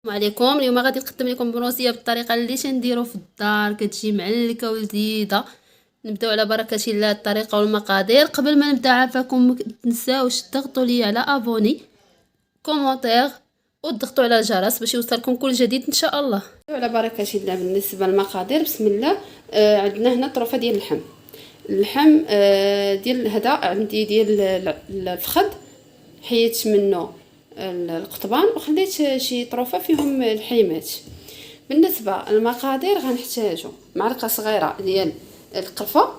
السلام عليكم. اليوم غادي نقدم لكم بروسيه بالطريقه اللي تنديرو في الدار، كتجي معلكه ولذيذه. نبداو على بركه الله. الطريقه والمقادير. قبل ما نبدا عافاكم ما تنساوش تضغطوا لي على ابوني، كومونتير، وتضغطوا على الجرس باش يوصلكم كل جديد ان شاء الله. على بركه الله. بالنسبه للمقادير بسم الله. عندنا هنا طروفه ديال اللحم ديال هذا عندي ديال الفخذ، حيدت منه القطبان وخليت شي طروفه فيهم الحيمات. بالنسبه للمقادير غنحتاجو معلقه صغيره ديال القرفه،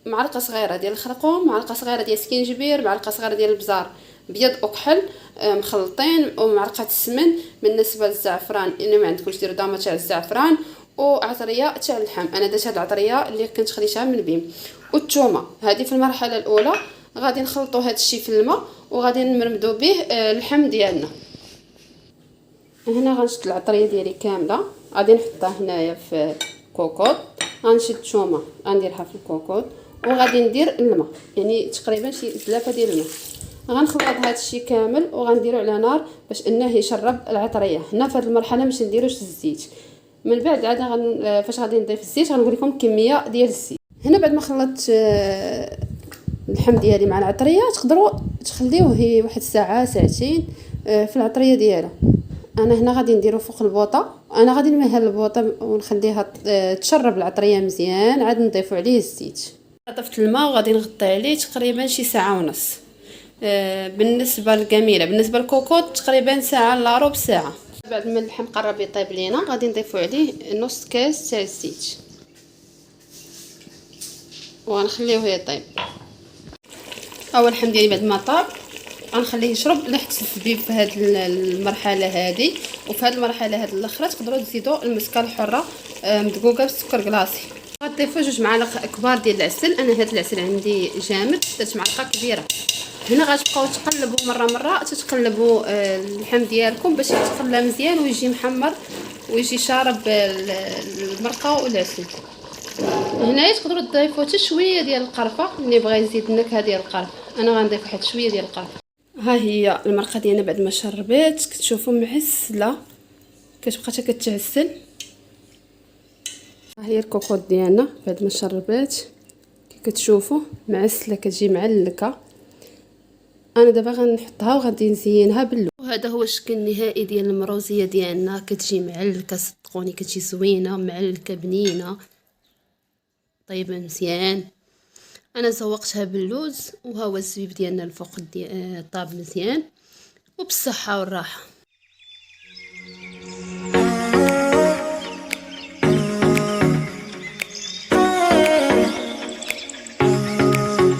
معلقه صغيره ديال الخرقوم، معلقه صغيره ديال السكينجبير، معلقه صغيره ديال البزار ابيض وكحل مخلطين، ومعلقه السمن. بالنسبه للزعفران الا ما عندكمش ديروا دامه تاع الزعفران، وعطريه تاع اللحم. انا درت هاد العطريه اللي كنت خليتها من بيم. والثومه هذه في المرحله الاولى غادي نخلطوا هذا الشيء في الماء وغادي نمرمدوا به اللحم ديالنا. هنا غنشد العطريه ديالي كامله غادي نحطها هنايا في كوكوط. غنشد الثومه غنديرها في الكوكوط وغادي ندير الماء، يعني تقريبا شي 3 ديال الماء. غنخلط هذا الشيء كامل وغنديرو على نار باش انه يشرب العطريه. هنا في هذه المرحله ماشي نديروش الزيت، من بعد عاد فاش غادي نضيف الزيت غنقول لكم الكميه ديال الزيت. هنا بعد ما خلطت اللحم ديالي مع العطريه تقدروا تخليوه واحد ساعه ساعتين في العطريه ديالها. انا هنا غادي نديرو فوق البوطه، انا غادي نميها البوطه ونخليها تشرب العطريه مزيان، عاد نضيفوا عليه الزيت. طفت الماء وغادي نغطي عليه تقريبا شي ساعه ونص. بالنسبه للجميله، بالنسبه للكوكوط تقريبا ساعه الا ربع ساعه. بعد ما اللحم قرب يطيب لينا غادي نضيفوا عليه نص كاس تاع الزيت وغنخليوه يطيب. اول اللحم ديالي بعد ما طاب غنخليه يشرب ريحه الزبيب في هذه المرحله هذه. وفي هذه المرحله هذه الاخرى تقدروا تزيدوا المسكه الحره مدقوقه بالسكر كلاصي. غتضيفوا 2 معالق كبار ديال العسل. انا هذا العسل عندي جامد، درت معلقه كبيره. هنا غتبقاو تقلبوا مره تتقلبوا اللحم ديالكم باش يتقلى مزيان ويجي محمر ويجي شارب المرقه والعسل. هنايا تقدروا تضيفوا حتى شويه ديال القرفه اللي بغى يزيد النكهه ديال القرفه. انا غنضيف واحد شويه ديال القرفه. ها هي المرقه ديالنا بعد ما شربات كتشوفوا معسله، كتبقى حتى كتعسل. ها هي الكوكوط ديالنا بعد ما شربات كي كتشوفوا معسله، كتجي معلكه. انا دابا غنحطها وغادي نزينها باللون. وهذا هو الشكل النهائي ديال المروزيه ديالنا، كتجي معلكه صدقوني، كتجي زوينه معلكه بنينه طيبه مزيان. انا زوقتها باللوز وها هو الزبيب ديالنا الفوق طاب مزيان وبالصحه والراحه.